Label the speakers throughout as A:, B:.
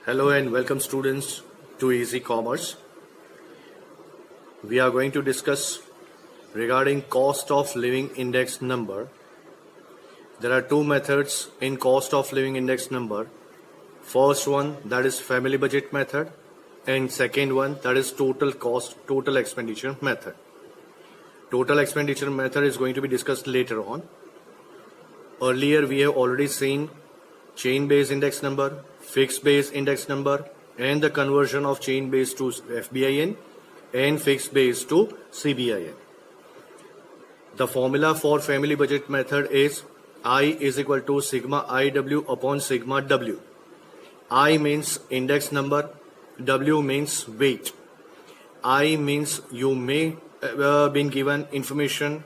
A: Hello and welcome students to Easy Commerce. We are going to discuss regarding cost of living index number. There are two methods in cost of living index number. First one, that is family budget method, and second one, that is total expenditure method. Total expenditure method is going to be discussed later on. Earlier we have already seen chain based index number, fixed base index number, and the conversion of chain base to FBIN and fixed base to CBIN. The formula for family budget method is I is equal to sigma IW upon sigma W. I means index number, W means weight. I means you may been given information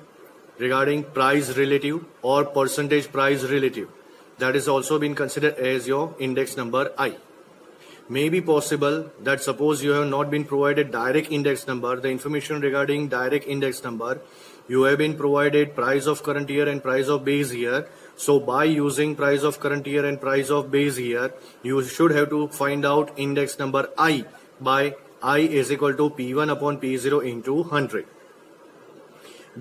A: regarding price relative or percentage price relative. That is also been considered as your index number I. May be possible that suppose you have not been provided direct index number, the information regarding direct index number, you have been provided price of current year and price of base year. So by using price of current year and price of base year, you should have to find out index number I by I is equal to P1 upon P0 into 100.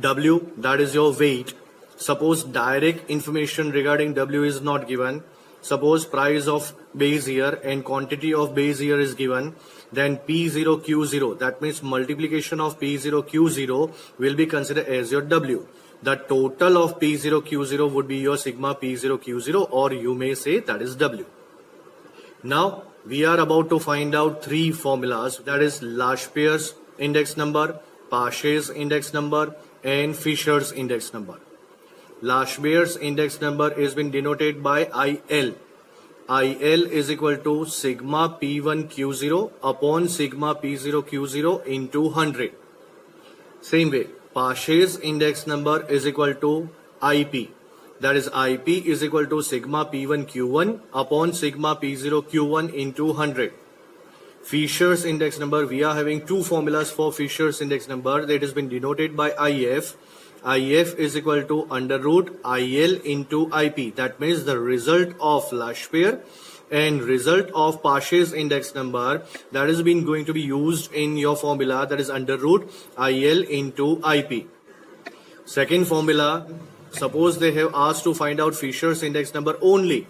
A: W, that is your weight. Suppose direct information regarding W is not given. Suppose price of base year and quantity of base year is given. Then P0 Q0, that means multiplication of P0 Q0 will be considered as your W. The total of P0 Q0 would be your sigma P0 Q0, or you may say that is W. Now we are about to find out three formulas, that is Lashpeer's index number, Paget's index number, and Fisher's index number. Lashpeer's index number is been denoted by IL. IL is equal to sigma P1 Q0 upon sigma P0 Q0 into 100. Same way, Paget's index number is equal to IP. That is IP is equal to sigma P1 Q1 upon sigma P0 Q1 into 100. Fisher's index number, we are having two formulas for Fisher's index number that has been denoted by IF. IF is equal to under root IL into IP. That means the result of Lashpeer and result of Paget's index number that is been going to be used in your formula, that is under root IL into IP. Second formula, suppose they have asked to find out Fisher's index number only,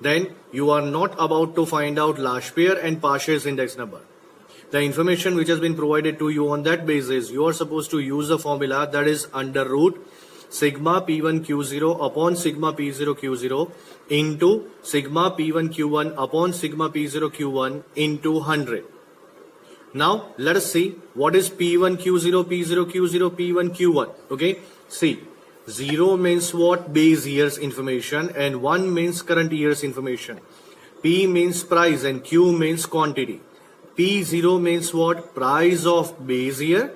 A: then you are not about to find out Lashpeer and Paget's index number. The information which has been provided to you on that basis, you are supposed to use the formula that is under root sigma P1 Q0 upon sigma P0 Q0 into sigma P1 Q1 upon sigma P0 Q1 into 100. Now let us see what is P1 Q0, P0 Q0, P1 Q1. Okay, see, 0 means what? Base year's information, and 1 means current year's information. P means price and Q means quantity. P0 means what? Price of base year.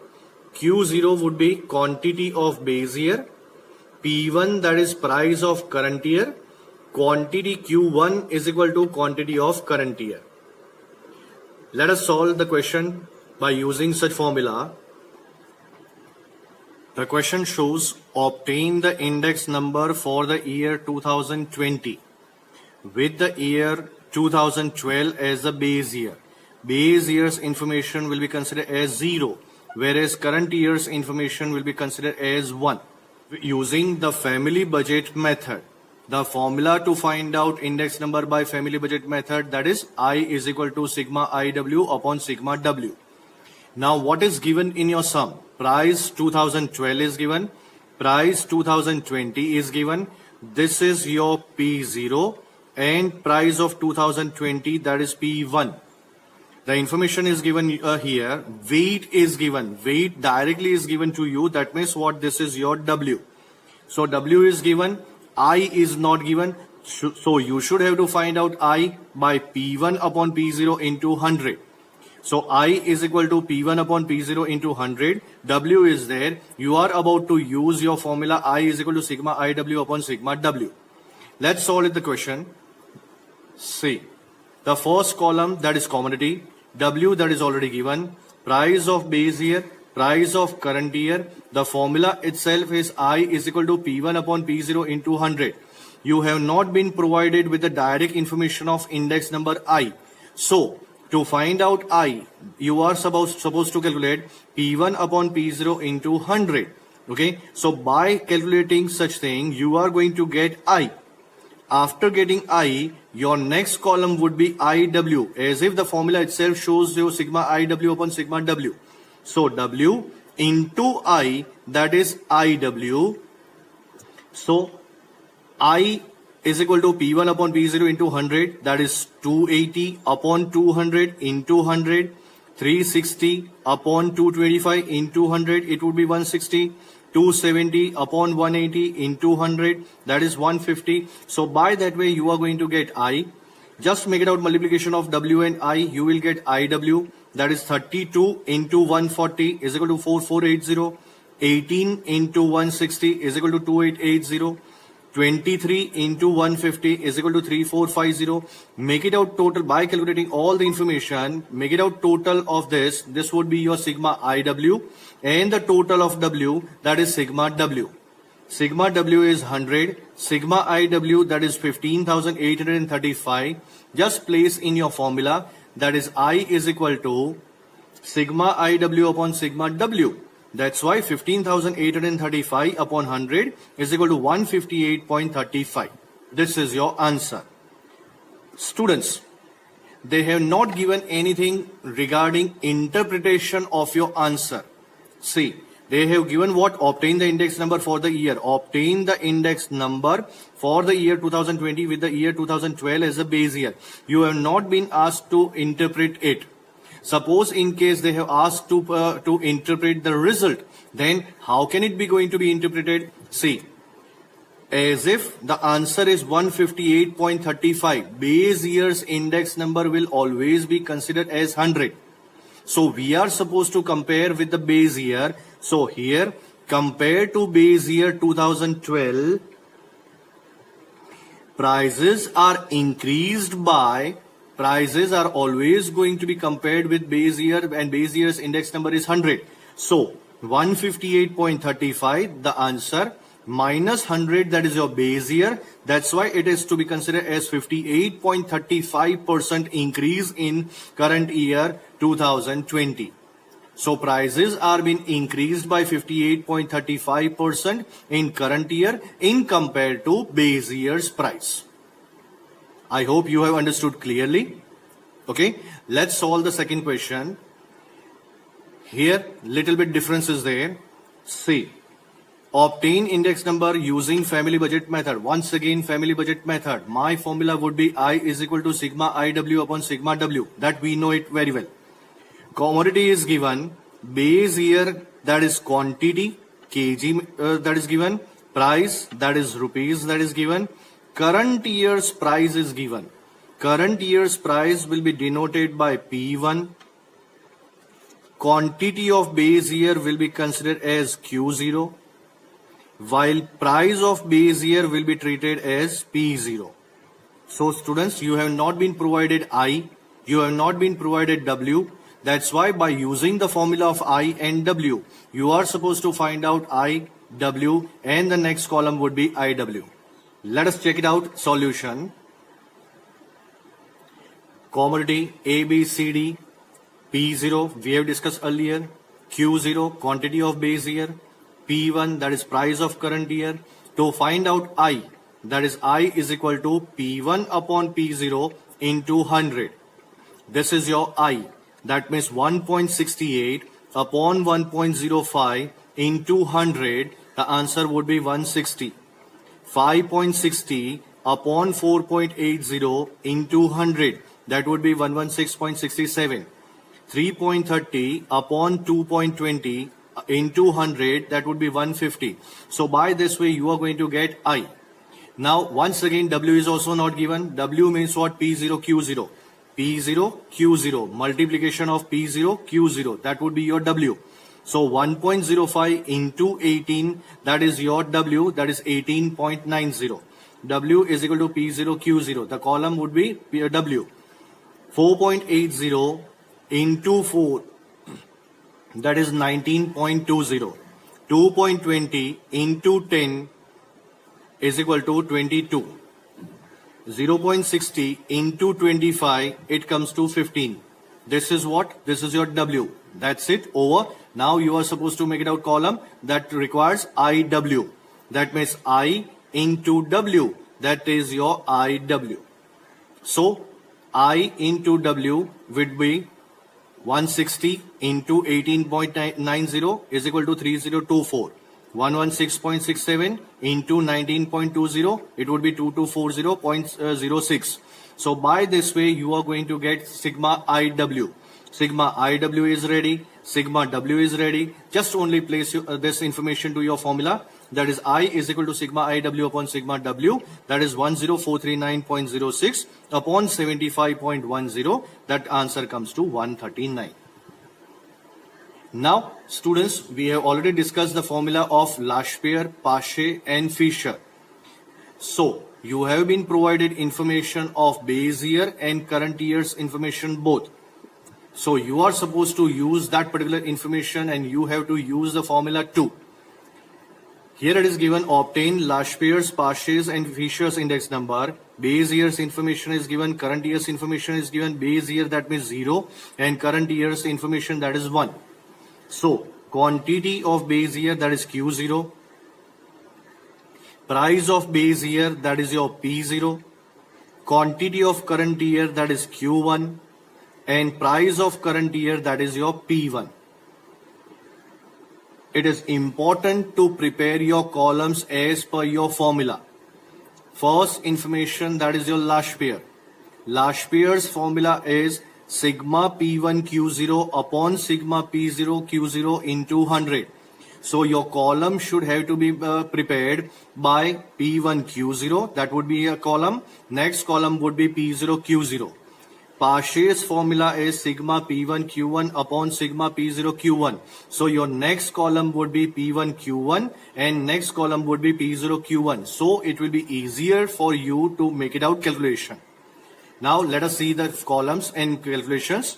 A: Q0 would be quantity of base year. P1, that is price of current year. Quantity Q1 is equal to quantity of current year. Let us solve the question by using such formula. The question shows obtain the index number for the year 2020 with the year 2012 as the base year. Base year's information will be considered as 0, whereas current year's information will be considered as 1. Using the family budget method, the formula to find out index number by family budget method, that is I is equal to sigma IW upon sigma W. Now what is given in your sum? Price 2012 is given, price 2020 is given. This is your P0 and price of 2020, that is P1. The information is given here. Weight is given. Weight directly is given to you. That means what? This is your W. So W is given. I is not given. So you should have to find out I by P1 upon P0 into 100. So I is equal to P1 upon P0 into 100. W is there. You are about to use your formula I is equal to sigma IW upon sigma W. Let's solve the question. See, the first column, that is commodity. W, that is already given. Price of base year, price of current year. The formula itself is I is equal to P1 upon P0 into 100. You have not been provided with the direct information of index number I. So to find out I, you are supposed to calculate P1 upon P0 into 100. Okay, so by calculating such thing, you are going to get I. After getting I, your next column would be IW, as if the formula itself shows you sigma IW upon sigma W. So W into I, that is IW. So I is equal to P1 upon P0 into 100, that is 280 upon 200 into 100, 360 upon 225 into 100, it would be 160, 270 upon 180 into 100, that is 150. So by that way you are going to get I. Just make it out multiplication of W and I, you will get IW, that is 32 into 140 is equal to 4480, 18 into 160 is equal to 2880, 23 into 150 is equal to 3450. Make it out total by calculating all the information. Make it out total of this. This would be your sigma IW, and the total of W, that is sigma W. Sigma W is 100. Sigma IW, that is 15,835. Just place in your formula, that is I is equal to sigma IW upon sigma W. That's why 15,835 upon 100 is equal to 158.35. This is your answer. Students, they have not given anything regarding interpretation of your answer. See, they have given what? Obtain the index number for the year. Obtain the index number for the year 2020 with the year 2012 as a base year. You have not been asked to interpret it. Suppose in case they have asked to interpret the result, then how can it be going to be interpreted? See, as if the answer is 158.35, base year's index number will always be considered as 100. So we are supposed to compare with the base year. So here, compared to base year 2012, prices are increased by, prices are always going to be compared with base year, and base year's index number is 100. So 158.35, the answer, minus 100, that is your base year. That's why it is to be considered as 58.35% increase in current year 2020. So prices are being increased by 58.35% in current year in compared to base year's price. I hope you have understood clearly. Okay, let's solve the second question. Here, little bit difference is there. See, obtain index number using family budget method. Once again, family budget method. My formula would be I is equal to sigma IW upon sigma W. That we know it very well. Commodity is given. Base year, that is quantity, kg, that is given. Price, that is rupees, that is given. Current year's price is given. Current year's price will be denoted by P1. Quantity of base year will be considered as Q0, while price of base year will be treated as P0. So students, you have not been provided I, you have not been provided W. That's why by using the formula of I and W, you are supposed to find out I, W, and the next column would be IW. Let us check it out. Solution. Commodity A, B, C, D. P0, we have discussed earlier. Q0, quantity of base year. P1, that is price of current year. To find out I, that is I is equal to P1 upon P0 into 100. This is your I. That means 1.68 upon 1.05 into 100. The answer would be 160. 5.60 upon 4.80 into 100. That would be 116.67. 3.30 upon 2.20 into 100. That would be 150. So by this way you are going to get I. Now once again W is also not given. W means what? P0 Q0. P0 Q0. Multiplication of P0 Q0. That would be your W. So 1.05 into 18, that is your W, that is 18.90. W is equal to P0 Q0. The column would be W. 4.80 into 4, that is 19.20. 2.20 into 10 is equal to 22. 0.60 into 25, it comes to 15. This is what? This is your W. That's it, over. Now you are supposed to make it out column that requires IW. That means I into W. That is your IW. So I into W would be 160 into 18.90 is equal to 3024. 116.67 into 19.20, it would be 2240.06. So by this way, you are going to get sigma IW. Sigma IW is ready. Sigma W is ready. Just only place this information to your formula. That is I is equal to sigma IW upon sigma W. That is 10439.06 upon 75.10. That answer comes to 139. Now, students, we have already discussed the formula of Lashpayer, Paasche and Fisher. So, you have been provided information of base year and current year's information both. So, you are supposed to use that particular information and you have to use the formula too. Here it is given, obtain Lashpayer's, Paasche's and Fisher's index number. Base year's information is given, current year's information is given. Base year, that means 0, and current year's information, that is 1. So, quantity of base year, that is Q0. Price of base year, that is your P0. Quantity of current year, that is Q1. And price of current year, that is your P1. It is important to prepare your columns as per your formula. First information, that is your Lashpayer. Lashpayer's formula is sigma P1 Q0 upon sigma P0 Q0 into 100. So your column should have to be prepared by P1 Q0. That would be a column. Next column would be P0 Q0. Paasche's formula is sigma P1 Q1 upon sigma P0 Q1. So your next column would be P1 Q1 and next column would be P0 Q1. So it will be easier for you to make it out calculation. Now let us see the columns and calculations.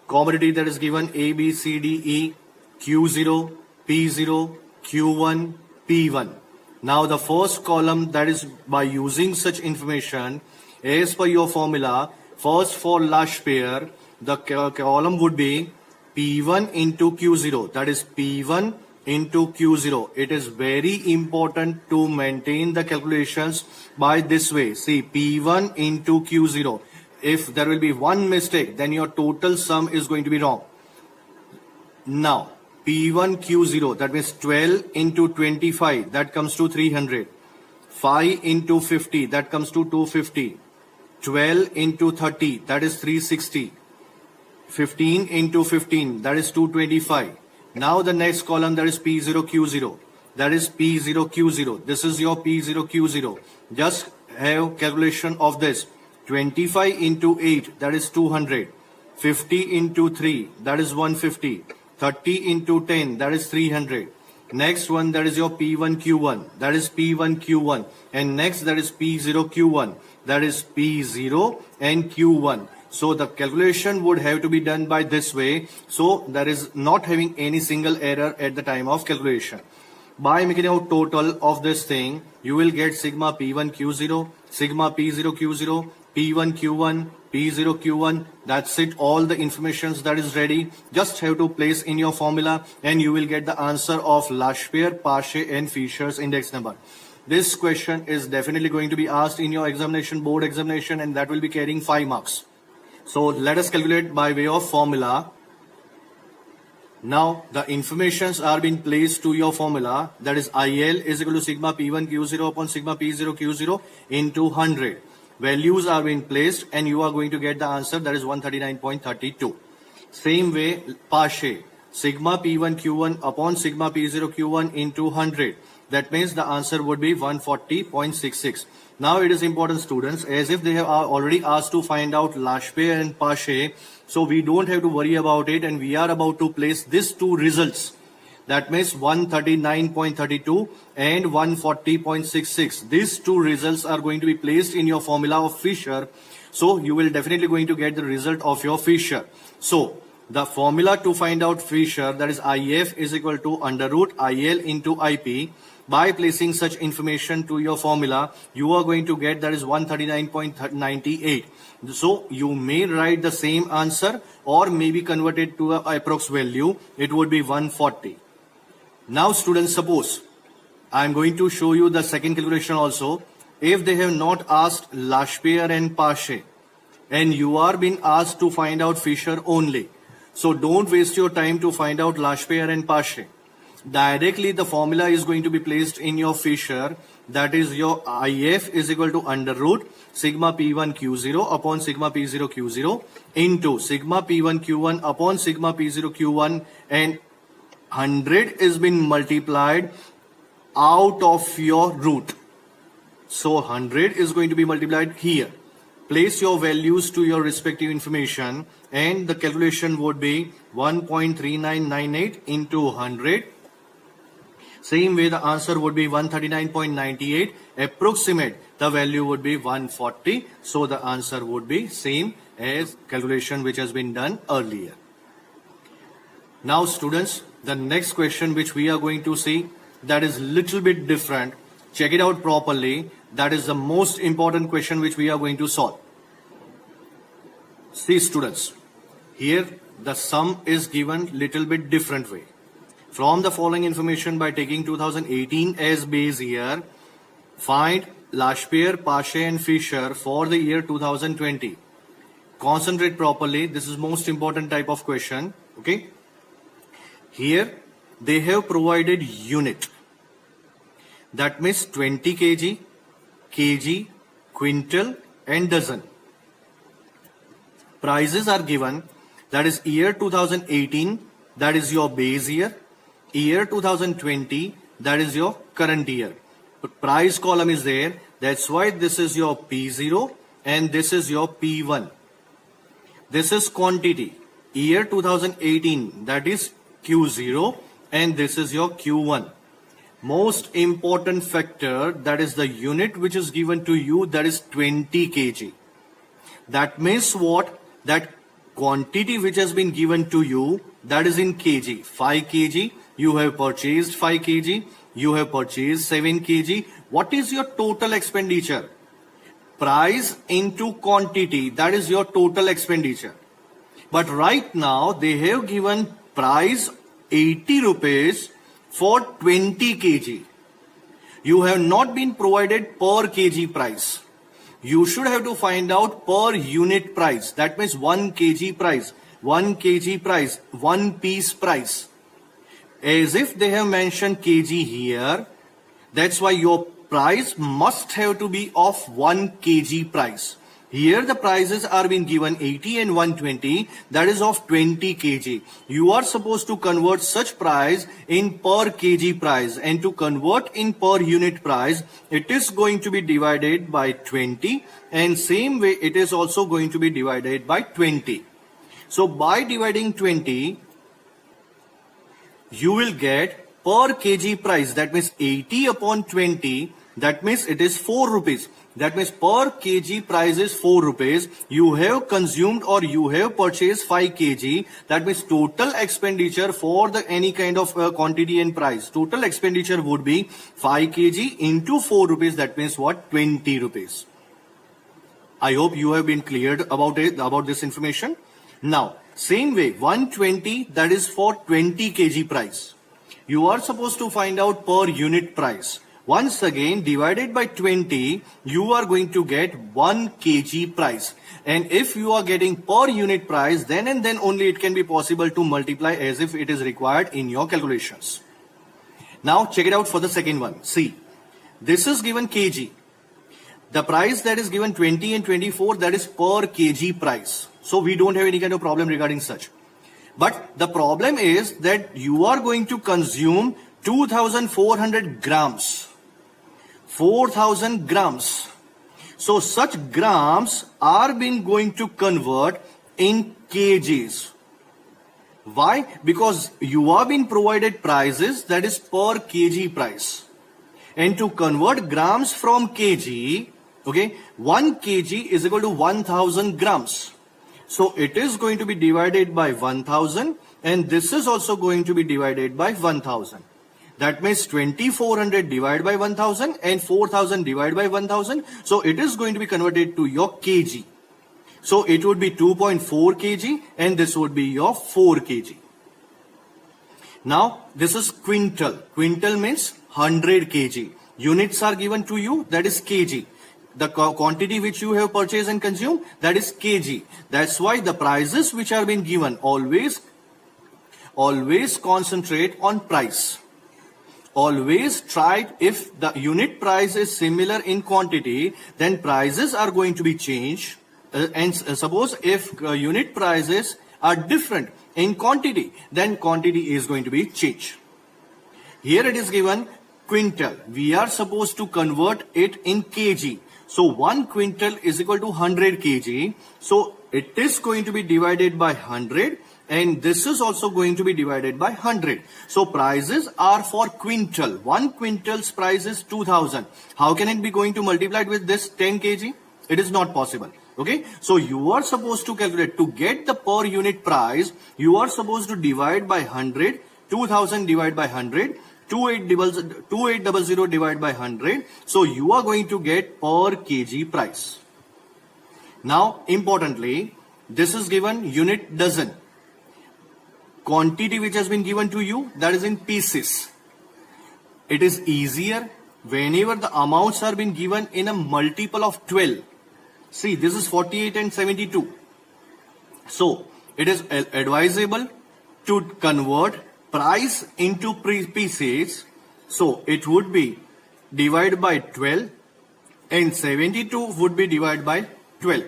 A: Commodity that is given A, B, C, D, E, Q0, P0, Q1, P1. Now the first column, that is by using such information as per your formula. First for Lashpayer, the column would be P1 into Q0. That is P1 into Q0. It is very important to maintain the calculations by this way. See, P1 into Q0. If there will be one mistake, then your total sum is going to be wrong. Now, P1 Q0, that means 12 into 25, that comes to 300. 5 into 50, that comes to 250. 12 into 30, that is 360. 15 into 15, that is 225. Now the next column, that is P0 Q0. That is P0 Q0. This is your P0 Q0. Just have calculation of this. 25 into 8, that is 200. 50 into 3, that is 150. 30 into 10, that is 300. Next one, that is your P1 Q1. That is P1 Q1. And next, that is P0 Q1. That is P0 and Q1. So the calculation would have to be done by this way. So there is not having any single error at the time of calculation. By making out total of this thing, you will get sigma P1 Q0, sigma P0 Q0, P1 Q1, P0 Q1. That's it. All the informations that is ready. Just have to place in your formula and you will get the answer of Lashpayer, Paasche and Fisher's index number. This question is definitely going to be asked in your examination, board examination, and that will be carrying 5 marks. So let us calculate by way of formula. Now the informations are being placed to your formula. That is IL is equal to sigma P1 Q0 upon sigma P0 Q0 into 100. Values are being placed and you are going to get the answer, that is 139.32. Same way Paasche, sigma P1 Q1 upon sigma P0 Q1 into 100. That means the answer would be 140.66. Now it is important, students, as if they have already asked to find out Lashpayer and Paasche, so we don't have to worry about it and we are about to place these two results. That means 139.32 and 140.66. These two results are going to be placed in your formula of Fisher. So you will definitely going to get the result of your Fisher. So the formula to find out Fisher, that is IF is equal to under root IL into IP. by placing such information to your formula, you are going to get that is 139.98. So you may write the same answer or maybe convert it to a approx value. It would be 140. Now students, suppose I am going to show you the second calculation also. If they have not asked Lashpayer and Pache and you are being asked to find out Fisher only, so don't waste your time to find out Lashpayer and Pache. Directly the formula is going to be placed in your Fisher, that is your IF is equal to under root sigma P1 Q0 upon sigma P0 Q0 into sigma P1 Q1 upon sigma P0 Q1, and 100 is been multiplied out of your root. So 100 is going to be multiplied here. Place your values to your respective information and the calculation would be 1.3998 into 100. Same way the answer would be 139.98. Approximate the value would be 140. So the answer would be same as calculation which has been done earlier. Now students, the next question which we are going to see, that is little bit different. Check it out properly. That is the most important question which we are going to solve. See students, here the sum is given little bit different way. From the following information, by taking 2018 as base year, find Lashpayer, Pache and Fisher for the year 2020. Concentrate properly. This is most important type of question. Okay. Here they have provided unit. That means 20 kg, kg, quintal and dozen. Prices are given, that is year 2018, that is your base year. Year 2020, that is your current year. But price column is there, that's why this is your P0 and this is your P1. This is quantity. Year 2018, that is Q0 and this is your Q1. Most important factor, that is the unit which is given to you, that is 20 kg. That means what? That quantity which has been given to you, that is in kg. 5 kg, you have purchased 5 kg, you have purchased 7 kg. What is your total expenditure? Price into quantity, that is your total expenditure. But right now they have given price 80 rupees for 20 kg. You have not been provided per kg price. You should have to find out per unit price. That means 1 kg price, 1 kg price, 1 piece price. As if they have mentioned kg here, that's why your price must have to be of 1 kg price. Here the prices are being given 80 and 120, that is of 20 kg. You are supposed to convert such price in per kg price, and to convert in per unit price, it is going to be divided by 20, and same way it is also going to be divided by 20. So by dividing 20, you will get per kg price, that means 80 upon 20, that means it is 4 rupees. That means per kg price is 4 rupees. You have consumed or you have purchased 5 kg. That means total expenditure for the any kind of quantity and price. Total expenditure would be 5 kg into 4 rupees. That means what? 20 rupees. I hope you have been cleared about it, about this information. Now, same way, 120, that is for 20 kg price. You are supposed to find out per unit price. Once again, divided by 20, you are going to get 1 kg price. And if you are getting per unit price, then and then only it can be possible to multiply as if it is required in your calculations. Now check it out for the second one. See, this is given kg. The price that is given 20 and 24, that is per kg price. So we don't have any kind of problem regarding such. But the problem is that you are going to consume 2400 grams. 4000 grams. So such grams are being going to convert in kgs. Why? Because you are being provided prices, that is per kg price. And to convert grams from kg, okay, 1 kg is equal to 1000 grams. So it is going to be divided by 1000, and this is also going to be divided by 1000. That means 2400 divided by 1000 and 4000 divided by 1000. So it is going to be converted to your kg. So it would be 2.4 kg and this would be your 4 kg. Now this is quintal. Quintal means 100 kg. Units are given to you, that is kg. The quantity which you have purchased and consumed, that is kg. That's why the prices which are being given always concentrate on price. Always try, if the unit price is similar in quantity, then prices are going to be changed. And suppose if unit prices are different in quantity, then quantity is going to be changed. Here it is given quintal. We are supposed to convert it in kg. So 1 quintal is equal to 100 kg. So it is going to be divided by 100 and this is also going to be divided by 100. So prices are for quintal. 1 quintal's price is 2000. How can it be going to multiply it with this 10 kg? It is not possible. Okay, so you are supposed to calculate, to get the per unit price, you are supposed to divide by 100, 2000 divided by 100, 2800 divided by 100. So you are going to get per kg price. Now importantly, this is given unit dozen. Quantity which has been given to you, that is in pieces. It is easier whenever the amounts are being given in a multiple of 12. See, this is 48 and 72. So it is advisable to convert price into pieces. So it would be divided by 12 and 72 would be divided by 12.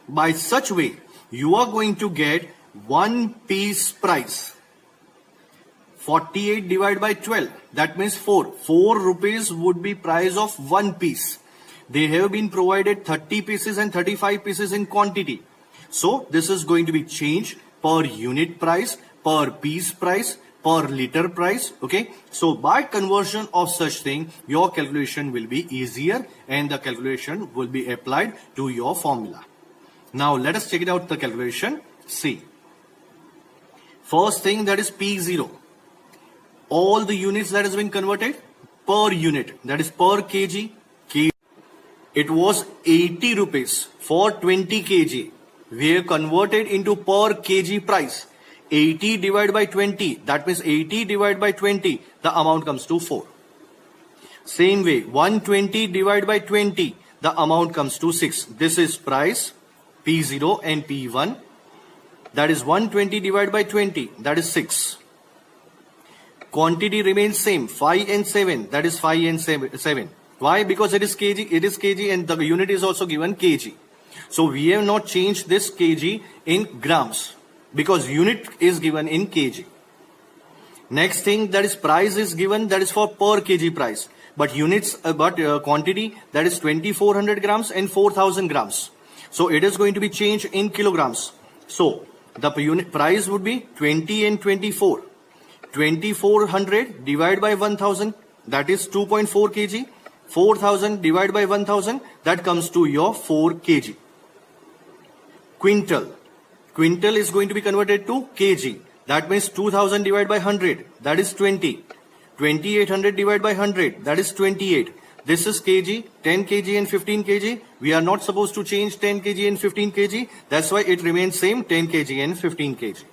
A: By such way, you are going to get 1 piece price. 48 divided by 12, that means 4. 4 rupees would be price of 1 piece. They have been provided 30 pieces and 35 pieces in quantity. So this is going to be changed per unit price, per piece price, per liter price. Okay. So by conversion of such thing, your calculation will be easier and the calculation will be applied to your formula. Now let us check it out the calculation. See. First thing, that is P0. All the units that has been converted per unit, that is per kg. It was 80 rupees for 20 kg. We have converted into per kg price. 80 divided by 20, that means 80 divided by 20, the amount comes to 4. Same way, 120 divided by 20, the amount comes to 6. This is price, P0 and P1. That is 120 divided by 20, that is 6. Quantity remains same, 5 and 7, that is 5 and 7. Why? Because it is kg and the unit is also given kg. So we have not changed this kg in grams because unit is given in kg. Next thing, that is price is given, that is for per kg price. But quantity, that is 2400 grams and 4000 grams. So it is going to be changed in kilograms. So the unit price would be 20 and 24. 2400 divided by 1000, that is 2.4 kg. 4000 divided by 1000, that comes to your 4 kg. Quintal. Quintal is going to be converted to kg. That means 2000 divided by 100, that is 20. 2800 divided by 100, that is 28. This is kg, 10 kg and 15 kg. We are not supposed to change 10 kg and 15 kg. That's why it remains same, 10 kg and 15 kg.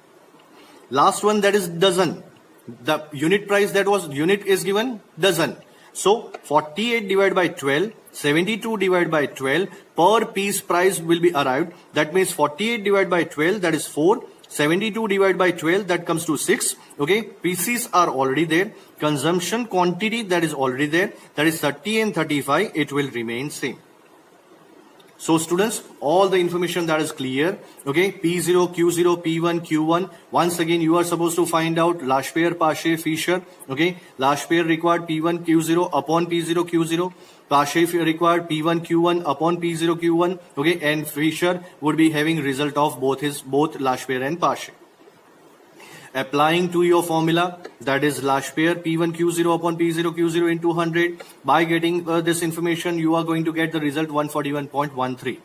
A: Last one, that is dozen. The unit price that was unit is given dozen. So 48 divided by 12, 72 divided by 12, per piece price will be arrived. That means 48 divided by 12, that is 4. 72 divided by 12, that comes to 6. Okay, pieces are already there. Consumption quantity, that is already there. That is 30 and 35, it will remain same. So students, all the information that is clear. Okay, P0, Q0, P1, Q1. Once again, you are supposed to find out Lashpair, Paasche, Fisher. Okay, Lashpair required P1, Q0 upon P0, Q0. Paasche required P1, Q1 upon P0, Q1. Okay, and Fisher would be having result of both Lashpair and Paasche. Applying to your formula, that is Lashpair P1 Q0 upon P0 Q0 into 100. By getting this information, you are going to get the result 141.13.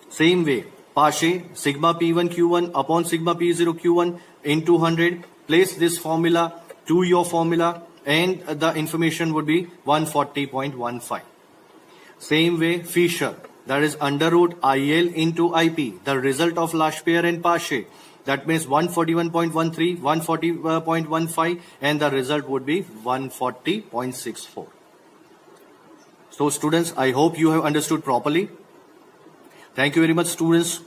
A: Same way, Paasche sigma P1 Q1 upon sigma P0 Q1 into 100. Place this formula to your formula. and the information would be 140.15. Same way Fisher, that is under root IL into IP, the result of Lashpayer and Pache, that means 141.13, 140.15, and the result would be 140.64. So students, I hope you have understood properly. Thank you very much students.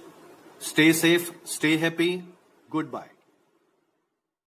A: Stay safe, stay happy. Goodbye.